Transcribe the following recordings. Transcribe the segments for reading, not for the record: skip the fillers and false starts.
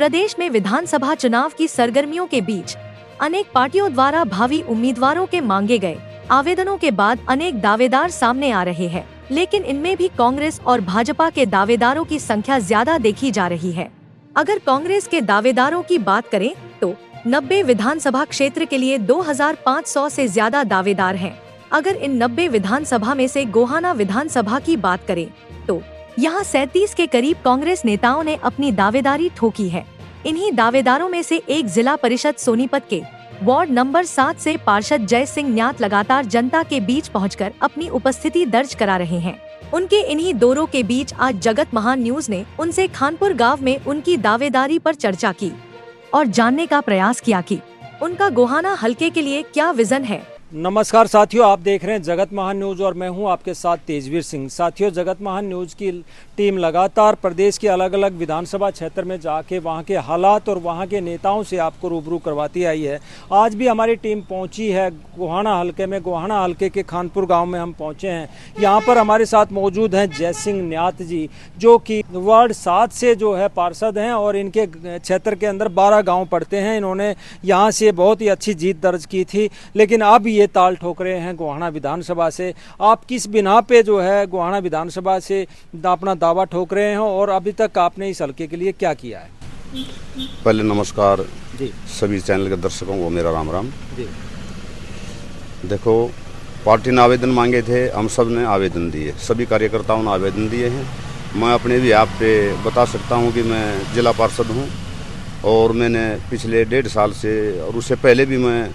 प्रदेश में विधानसभा चुनाव की सरगर्मियों के बीच अनेक पार्टियों द्वारा भावी उम्मीदवारों के मांगे गए आवेदनों के बाद अनेक दावेदार सामने आ रहे हैं, लेकिन इनमें भी कांग्रेस और भाजपा के दावेदारों की संख्या ज्यादा देखी जा रही है। अगर कांग्रेस के दावेदारों की बात करें तो 90 विधानसभा क्षेत्र के लिए 2500 से ज्यादा दावेदार हैं। अगर इन 90 विधानसभा में से गोहाना विधानसभा की बात करें तो यहाँ 37 के करीब कांग्रेस नेताओं ने अपनी दावेदारी ठोकी है। इन्हीं दावेदारों में से एक जिला परिषद सोनीपत के वार्ड नंबर 7 से पार्षद जय सिंह न्यात लगातार जनता के बीच पहुंचकर अपनी उपस्थिति दर्ज करा रहे हैं। उनके इन्हीं दौरों के बीच आज जगत महान न्यूज ने उनसे खानपुर गांव में उनकी दावेदारी पर चर्चा की और जानने का प्रयास किया कि उनका गोहाना हलके के लिए क्या विजन है। नमस्कार साथियों, आप देख रहे हैं जगत महान न्यूज और मैं हूं आपके साथ तेजवीर सिंह। साथियों, जगत महान न्यूज की टीम लगातार प्रदेश के अलग अलग विधानसभा क्षेत्र में जाके वहां के हालात और वहां के नेताओं से आपको रूबरू करवाती आई है। आज भी हमारी टीम पहुंची है गोहाना हलके में। गोहाना हलके के खानपुर गांव में हम पहुंचे हैं। यहाँ पर हमारे साथ मौजूद हैं जय सिंह न्यात जी, जो कि वार्ड 7 से जो है पार्षद हैं और इनके क्षेत्र के अंदर 12 गाँव पड़ते हैं। इन्होंने यहाँ से बहुत ही अच्छी जीत दर्ज की थी, लेकिन अब ये ताल ठोक रहे हैं गोहाना विधानसभा से। आप किस बिना पे जो है गोहाना विधानसभा से अपना दावा ठोक रहे हैं और अभी तक आपने इस हलके के लिए क्या किया है? पहले नमस्कार जी, सभी चैनल के दर्शकों को मेरा राम राम जी। देखो, पार्टी ने आवेदन मांगे थे, हम सब ने आवेदन दिए, सभी कार्यकर्ताओं ने आवेदन दिए हैं। मैं अपने भी आप पे बता सकता हूं कि मैं जिला पार्षद हूं और मैंने पिछले 1.5 साल से और उससे पहले भी मैं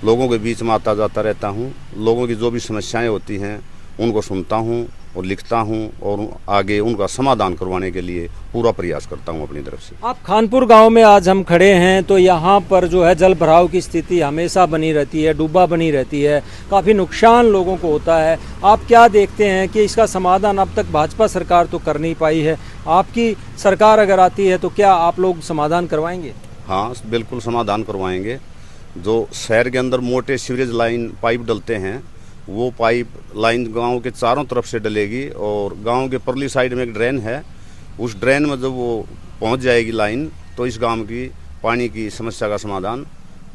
लोगों के बीच में आता जाता रहता हूं। लोगों की जो भी समस्याएं होती हैं उनको सुनता हूं और लिखता हूं और आगे उनका समाधान करवाने के लिए पूरा प्रयास करता हूं अपनी तरफ से। आप खानपुर गांव में आज हम खड़े हैं तो यहाँ पर जो है जल भराव की स्थिति हमेशा बनी रहती है, डूबा बनी रहती है, काफ़ी नुकसान लोगों को होता है। आप क्या देखते हैं कि इसका समाधान अब तक भाजपा सरकार तो कर नहीं पाई है। आपकी सरकार अगर आती है तो क्या आप लोग समाधान करवाएंगे? हाँ, बिल्कुल समाधान करवाएंगे। जो शहर के अंदर मोटे सीवरेज लाइन पाइप डलते हैं, वो पाइप लाइन गांव के चारों तरफ से डलेगी और गांव के परली साइड में एक ड्रेन है। उस ड्रेन में जब वो पहुंच जाएगी लाइन तो इस गांव की पानी की समस्या का समाधान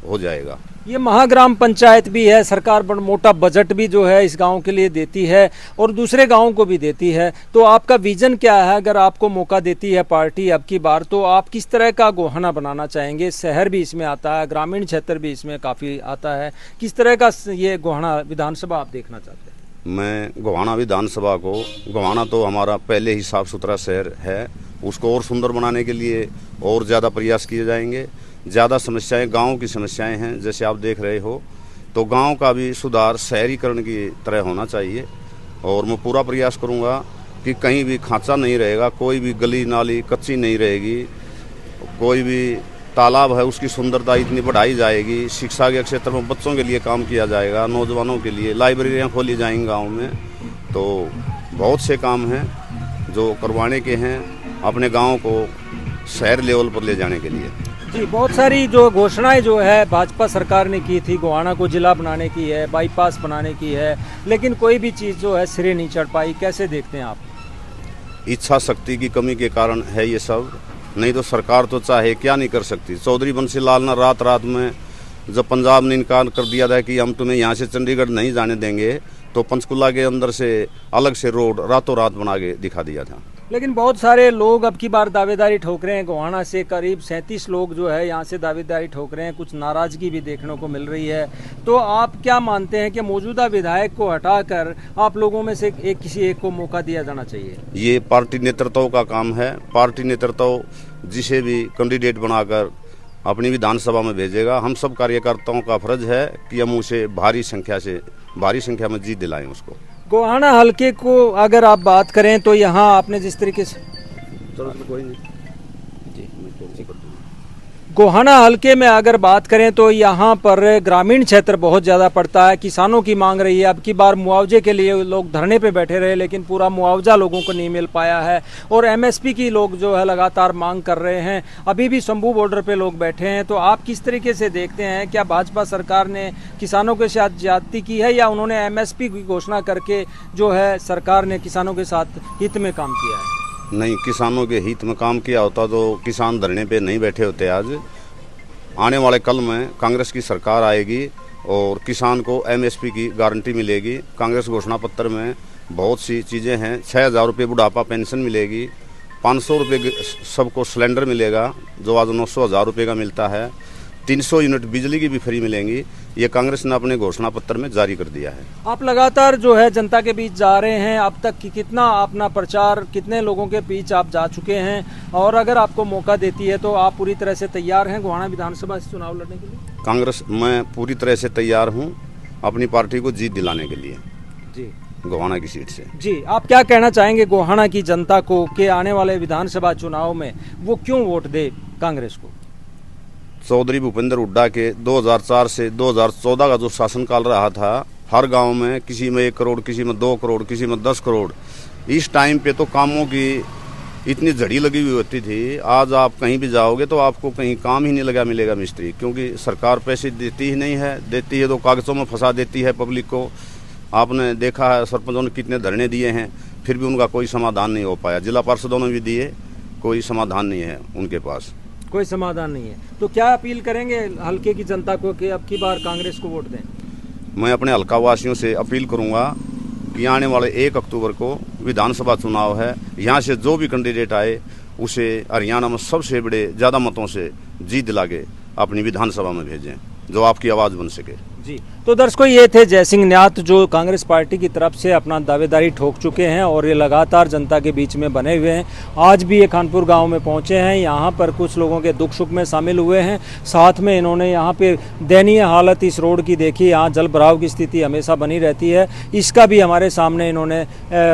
हो जाएगा। ये महाग्राम पंचायत भी है, सरकार बड़ा मोटा बजट भी जो है इस गांव के लिए देती है और दूसरे गांवों को भी देती है। तो आपका विजन क्या है? अगर आपको मौका देती है पार्टी अब की बार, तो आप किस तरह का गोहाना बनाना चाहेंगे? शहर भी इसमें आता है, ग्रामीण क्षेत्र भी इसमें काफ़ी आता है। किस तरह का ये गोहाना विधानसभा आप देखना चाहते हैं? मैं गोहाना विधानसभा को, गोहाना तो हमारा पहले ही साफ सुथरा शहर है, उसको और सुंदर बनाने के लिए और ज़्यादा प्रयास किए जाएंगे। ज़्यादा समस्याएं गांव की समस्याएं हैं, जैसे आप देख रहे हो, तो गांव का भी सुधार शहरीकरण की तरह होना चाहिए और मैं पूरा प्रयास करूंगा कि कहीं भी खांचा नहीं रहेगा, कोई भी गली नाली कच्ची नहीं रहेगी, कोई भी तालाब है उसकी सुंदरता इतनी बढ़ाई जाएगी। शिक्षा के क्षेत्र में बच्चों के लिए काम किया जाएगा, नौजवानों के लिए लाइब्रेरियाँ खोली जाएंगी गाँव में। तो बहुत से काम हैं जो करवाने के हैं अपने गाँव को शहर लेवल पर ले जाने के लिए। जी, बहुत सारी जो घोषणाएं जो है भाजपा सरकार ने की थी, गोहाना को जिला बनाने की है, बाईपास बनाने की है, लेकिन कोई भी चीज़ जो है सिरे नहीं चढ़ पाई। कैसे देखते हैं आप? इच्छा शक्ति की कमी के कारण है ये सब, नहीं तो सरकार तो चाहे क्या नहीं कर सकती। चौधरी बंसी लाल ने रात में जब पंजाब ने इनकार कर दिया था कि हम तुम्हें यहाँ से चंडीगढ़ नहीं जाने देंगे, तो पंचकुला के अंदर से अलग से रोड रातों रात बना के दिखा दिया था। लेकिन बहुत सारे लोग अब की बार दावेदारी ठोक रहे हैं। गोहाना से करीब 37 लोग जो है यहाँ से दावेदारी ठोक रहे हैं। कुछ नाराजगी भी देखने को मिल रही है। तो आप क्या मानते हैं कि मौजूदा विधायक को हटाकर आप लोगों में से किसी एक को मौका दिया जाना चाहिए? ये पार्टी नेतृत्व का काम है। पार्टी नेतृत्व जिसे भी कैंडिडेट बनाकर अपनी विधानसभा में भेजेगा, हम सब कार्यकर्ताओं का फर्ज है कि हम उसे भारी संख्या में जीत दिलाएं उसको। गोहाना हलके को अगर आप बात करें तो यहाँ आपने जिस तरीके से कोई नहीं जी, गोहाना हलके में अगर बात करें तो यहाँ पर ग्रामीण क्षेत्र बहुत ज़्यादा पड़ता है। किसानों की मांग रही है। अब की बार मुआवजे के लिए लोग धरने पे बैठे रहे, लेकिन पूरा मुआवजा लोगों को नहीं मिल पाया है और एमएसपी की लोग जो है लगातार मांग कर रहे हैं। अभी भी शंभू बॉर्डर पे लोग बैठे हैं। तो आप किस तरीके से देखते हैं, क्या भाजपा सरकार ने किसानों के साथ ज्यादती की है या उन्होंने एमएसपी की घोषणा करके जो है सरकार ने किसानों के साथ हित में काम किया है? नहीं, किसानों के हित में काम किया होता तो किसान धरने पे नहीं बैठे होते आज। आने वाले कल में कांग्रेस की सरकार आएगी और किसान को एमएसपी की गारंटी मिलेगी। कांग्रेस घोषणा पत्र में बहुत सी चीज़ें हैं। 6,000 रुपये बुढ़ापा पेंशन मिलेगी, 500 रुपये सबको सिलेंडर मिलेगा जो आज 900,000 रुपये का मिलता है, 300 यूनिट बिजली की भी फ्री मिलेंगी। ये कांग्रेस ने अपने घोषणा पत्र में जारी कर दिया है। आप लगातार जो है जनता के बीच जा रहे हैं, अब तक की कितना अपना प्रचार, कितने लोगों के बीच आप जा चुके हैं, और अगर आपको मौका देती है तो आप पूरी तरह से तैयार हैं गोहाना विधानसभा से चुनाव लड़ने के लिए? कांग्रेस मैं पूरी तरह से तैयार हूँ अपनी पार्टी को जीत दिलाने के लिए जी, गोहाना की सीट से। जी, आप क्या कहना चाहेंगे गोहाना की जनता को कि आने वाले विधानसभा चुनाव में वो क्यों वोट दे कांग्रेस को? चौधरी भूपेंद्र हुड्डा के 2004 से 2014 का जो शासनकाल रहा था, हर गांव में किसी में 1 करोड़, किसी में 2 करोड़, किसी में 10 करोड़, इस टाइम पे तो कामों की इतनी झड़ी लगी हुई होती थी। आज आप कहीं भी जाओगे तो आपको कहीं काम ही नहीं लगा मिलेगा मिस्त्री, क्योंकि सरकार पैसे देती ही नहीं है, देती है तो कागजों में फंसा देती है पब्लिक को। आपने देखा है सरपंचों ने कितने धरने दिए हैं, फिर भी उनका कोई समाधान नहीं हो पाया। जिला पार्षदों ने भी दिए, कोई समाधान नहीं है उनके पास, कोई समाधान नहीं है। तो क्या अपील करेंगे हल्के की जनता को कि अब की बार कांग्रेस को वोट दें? मैं अपने हल्का वासियों से अपील करूंगा कि आने वाले 1 अक्टूबर को विधानसभा चुनाव है, यहाँ से जो भी कैंडिडेट आए उसे हरियाणा में सबसे बड़े ज़्यादा मतों से जीत दिला के अपनी विधानसभा में भेजें, जो आपकी आवाज़ बन सके। जी, तो दर्शकों ये थे जयसिंह न्यात जो कांग्रेस पार्टी की तरफ से अपना दावेदारी ठोक चुके हैं और ये लगातार जनता के बीच में बने हुए हैं। आज भी ये खानपुर गांव में पहुंचे हैं, यहाँ पर कुछ लोगों के दुख सुख में शामिल हुए हैं। साथ में इन्होंने यहाँ पे दयनीय हालत इस रोड की देखी, यहाँ जल भराव की स्थिति हमेशा बनी रहती है। इसका भी हमारे सामने इन्होंने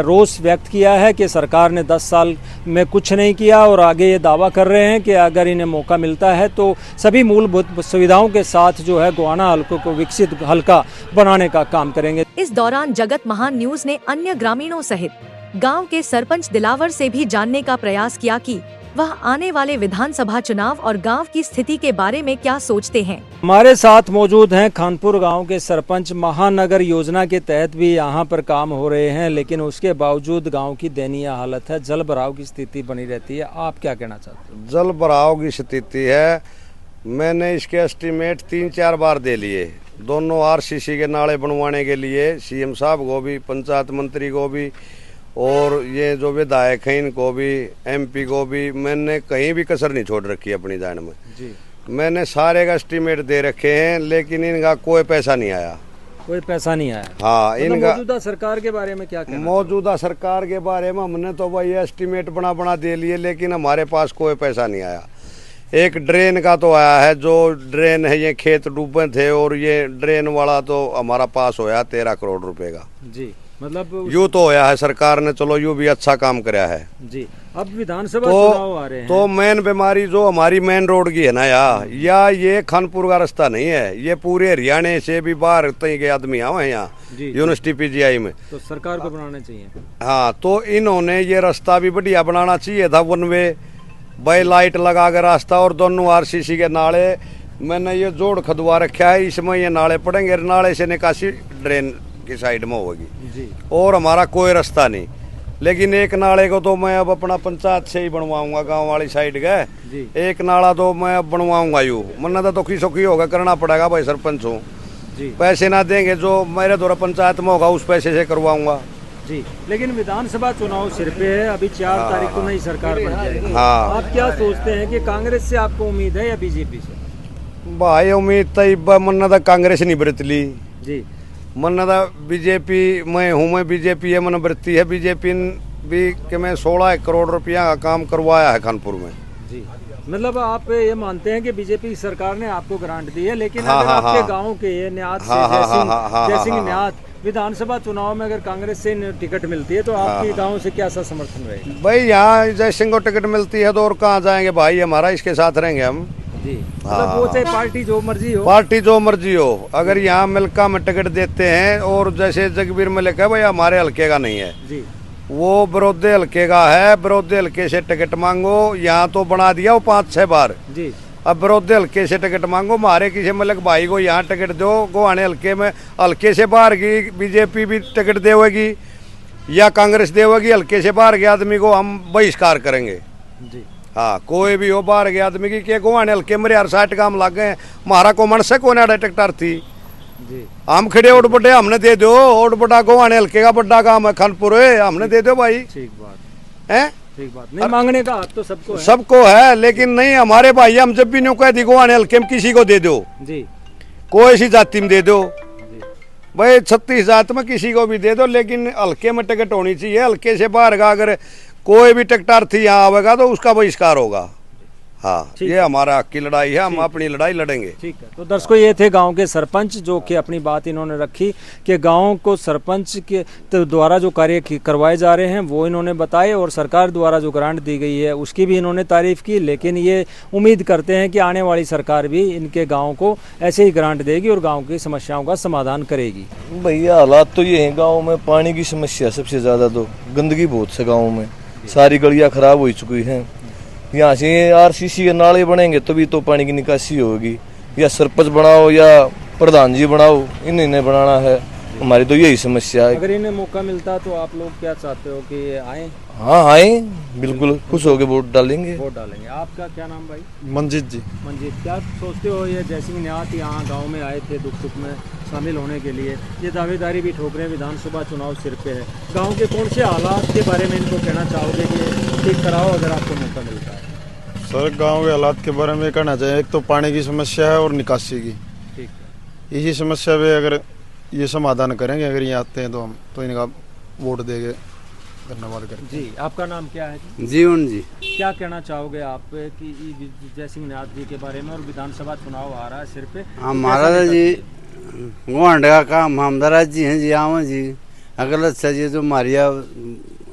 रोष व्यक्त किया है कि सरकार ने 10 साल में कुछ नहीं किया, और आगे ये दावा कर रहे हैं कि अगर इन्हें मौका मिलता है तो सभी मूलभूत सुविधाओं के साथ जो है गोहाना हल्के को विकसित हल्का बनाने का काम करेंगे। इस दौरान जगत महान न्यूज ने अन्य ग्रामीणों सहित गांव के सरपंच दिलावर से भी जानने का प्रयास किया कि वह आने वाले विधानसभा चुनाव और गांव की स्थिति के बारे में क्या सोचते हैं। हमारे साथ मौजूद हैं खानपुर गांव के सरपंच। महानगर योजना के तहत भी यहाँ पर काम हो रहे हैं, लेकिन उसके बावजूद गांव की दयनीय हालत है, जल भराव की स्थिति बनी रहती है। आप क्या कहना चाहते हैं? जल भराव की स्थिति है, मैंने इसके एस्टीमेट 3-4 बार दे लिए, दोनों आरसीसी के नाले बनवाने के लिए सीएम साहब को भी, पंचायत मंत्री को भी, और ये जो विधायक हैं इनको भी, एमपी को भी। मैंने कहीं भी कसर नहीं छोड़ रखी अपनी जान में जी। मैंने सारे का एस्टीमेट दे रखे हैं, लेकिन इनका कोई पैसा नहीं आया। कोई पैसा नहीं आया? हाँ, इनका मौजूदा सरकार के बारे में क्या कहना? मौजूदा सरकार के बारे में हमने तो भाई एस्टीमेट बना दे लिए, लेकिन हमारे पास कोई पैसा नहीं आया। एक ड्रेन का तो आया है, जो ड्रेन है ये खेत डूबे थे, और ये ड्रेन वाला तो हमारा पास होया 13 करोड़ रुपए का। जी, मतलब यूँ तो होया है, सरकार ने चलो यूँ भी अच्छा काम कराया है जी। अब विधानसभा चुनाव आ रहे हैं, तो मेन बीमारी जो हमारी मेन रोड की है ना या ये खानपुर का रास्ता नहीं है, ये पूरे हरियाणा से भी बाहर तक के आदमी आए हैं यहाँ यूनिवर्सिटी पीजीआई में। तो सरकार को बनाना चाहिए। हाँ, तो इन्होंने ये रास्ता भी बढ़िया बनाना चाहिए था, 1 वे बाई लाइट लगा कर रास्ता, और दोनों आरसीसी के नाले मैंने ये जोड़ खदवा रखा है, इसमें ये नाले पड़ेंगे, नाले से निकासी ड्रेन की साइड में होगी जी। और हमारा कोई रास्ता नहीं, लेकिन एक नाले को तो मैं अब अपना पंचायत से ही बनवाऊंगा, गांव वाली साइड गए, एक नाला तो मैं अब बनवाऊंगा। यूँ मन्ना तो दुखी होगा, करना पड़ेगा भाई, सरपंच हूँ, पैसे ना देंगे जो मेरे द्वारा पंचायत में होगा उस पैसे से करवाऊंगा जी। लेकिन विधानसभा चुनाव सिर पे है, अभी 4 तारीख को नई सरकार बन जाएगी। हाँ, आप क्या सोचते हैं कि कांग्रेस से आपको उम्मीद है या बीजेपी से? भाई उम्मीद तो मन्ना था कांग्रेस नहीं बरतली जी, मन्ना था बीजेपी मैं बीजेपी है मन बरती है। बीजेपी भी कि मैं 16 करोड़ रुपया का काम करवाया है खानपुर में जी। मतलब आप ये मानते हैं कि बीजेपी सरकार ने आपको ग्रांट दी है, लेकिन अगर आपके गांव के न्यात से जयसिंह न्यात विधानसभा चुनाव में अगर कांग्रेस से टिकट मिलती है तो आपके गांव से क्या सा समर्थन रहेगा? भाई यहाँ जयसिंह को टिकट मिलती है तो और कहाँ जाएंगे भाई, हमारा इसके साथ रहेंगे हम जी। मतलब वो चाहे पार्टी जो मर्जी हो, अगर यहाँ मिल्का में टिकट देते हैं, और जैसे जगबीर में लिखा है भाई हमारे हल्के का नहीं है जी, वो विरोधी हल्के का है, विरोधी हल्के से टिकट मांगो। यहाँ तो बना दिया वो 5-6 बार जी, अब विरोधी हल्के से टिकट मांगो। हमारे किसी मलिक भाई को यहाँ टिकट दो, गोहाने हल्के में हल्के से बाहर की बीजेपी भी टिकट देगी, या कांग्रेस देवगी हल्के से बाहर के आदमी को हम बहिष्कार करेंगे जी। हाँ, कोई भी हो बाहर के आदमी की के गोवाने हल्के मेरे यार 60 काम लग गए, हमारा को मन से कोने ट्रैक्टर थी जी। हम खड़े ओट बटे हमने दे दो, ओट बटा गोवाने हल्के का बड़ा काम है खानपुर है, हमने दे दो भाई। ठीक बात है, ठीक बात। नहीं, मांगने का हक तो सबको है। सबको है, लेकिन नहीं हमारे भाई, हम जब भी न्यू कह दी गोवाने हल्के में किसी को दे दो, जी कोई सी जाति में दे दो जी। भाई, 36 जात में किसी को भी दे दो, लेकिन हल्के में टिकट होनी चाहिए। हल्के से बाहर का अगर कोई भी ट्रैक्टर थी यहाँ आवेगा तो उसका बहिष्कार होगा। हाँ, ये हमारा हक की लड़ाई है, हम अपनी लड़ाई लड़ेंगे। ठीक है। तो दर्शकों, ये थे गांव के सरपंच जो कि अपनी बात इन्होंने रखी कि गांव को सरपंच के द्वारा जो कार्य करवाए जा रहे हैं वो इन्होंने बताए, और सरकार द्वारा जो ग्रांट दी गई है उसकी भी इन्होंने तारीफ की। लेकिन ये उम्मीद करते हैं कि आने वाली सरकार भी इनके गाँव को ऐसे ही ग्रांट देगी और गाँव की समस्याओं का समाधान करेगी। भैया हालात तो ये है, गाँव में पानी की समस्या सबसे ज़्यादा, तो गंदगी बहुत है गाँव में, सारी गलियाँ खराब हो चुकी हैं। यहाँ से आरसीसी के नाले बनेंगे तभी तो पानी की निकासी होगी, या सरपंच बनाओ या प्रधान जी बनाओ, इन्हें बनाना है। हमारी तो यही समस्या है। अगर इन्हें मौका मिलता तो आप लोग क्या चाहते हो कि ये आए? हाँ आए, बिल्कुल खुश होकर वोट डालेंगे। वोट डालेंगे। आपका क्या नाम भाई? मंजीत जी। मंजीत, क्या सोचते हो ये जयसिंह न्यात यहाँ गांव में आए थे दुख सुख में शामिल होने के लिए, ये दावेदारी भी ठोक रहे हैं, विधानसभा चुनाव सिर पे है, गांव के कौन से हालात के बारे में इनको कहना चाहोगे कि ठीक कराओ अगर आपको मौका मिलता है? सर, गांव के हालात के बारे में कहना चाहिए, एक तो पानी की समस्या है और निकासी की। ठीक है। इसी समस्या पे अगर ये समाधान करेंगे, अगर ये आते हैं तो हम तो इनका वोट देंगे, धन्यवाद करें। जी, आपका नाम क्या है? जीवन जी। क्या कहना चाहोगे आप कि जयसिंह न्यात जी के बारे में, और विधानसभा चुनाव आ रहा है सिर पे? हमारा जी गोंड का काम हमदराज जी हैं जी, आवा जी अगर अच्छा जी जो मारिया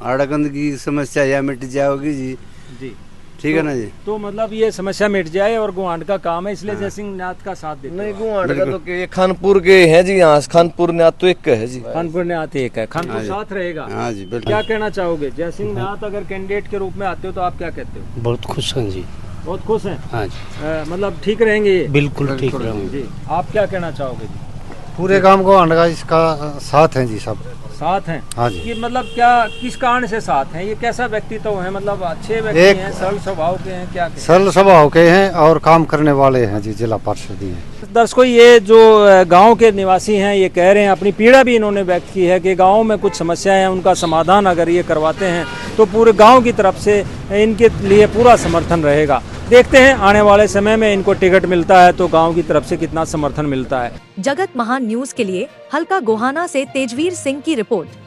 आड़गंद की समस्या या मिट जाओगी जी। जी, ठीक है ना जी। तो मतलब ये समस्या मिट जाए और गुआंड का काम है, इसलिए जयसिंह न्यात का साथ देते नहीं, हो? गुआंड का तो के खानपुर के हैं जी, यहाँ खानपुर न्यात तो एक है जी। खानपुर न्यात एक है, खानपुर साथ रहेगा। हाँ जी, बिल्कुल। क्या कहना चाहोगे? जयसिंह न्यात अगर कैंडिडेट के रूप में आते हो तो आप क्या कहते हो? बहुत खुश हैं जी। बहुत खुश हैं? हाँ जी, मतलब ठीक रहेंगे ये? बिल्कुल ठीक रहेंगे जी। आप क्या कहना चाहोगे जी? पूरे गांव को अंडगा इसका साथ है जी, सब साथ हैं? हाँ जी। कि मतलब क्या, किस कारण से साथ हैं? ये कैसा व्यक्तित्व है? मतलब अच्छे व्यक्ति हैं, सरल स्वभाव के हैं, क्या कहें? सरल स्वभाव के हैं और काम करने वाले हैं जी, जिला पार्षद हैं। दर्शकों, ये जो गांव के निवासी हैं ये कह रहे हैं, अपनी पीड़ा भी इन्होंने व्यक्त की है कि गांव में कुछ समस्याएं हैं, उनका समाधान अगर ये करवाते हैं तो पूरे गांव की तरफ से इनके लिए पूरा समर्थन रहेगा। देखते हैं आने वाले समय में इनको टिकट मिलता है तो गांव की तरफ से कितना समर्थन मिलता है। जगत महान न्यूज के लिए हल्का गोहाना से तेजवीर सिंह की रिपोर्ट।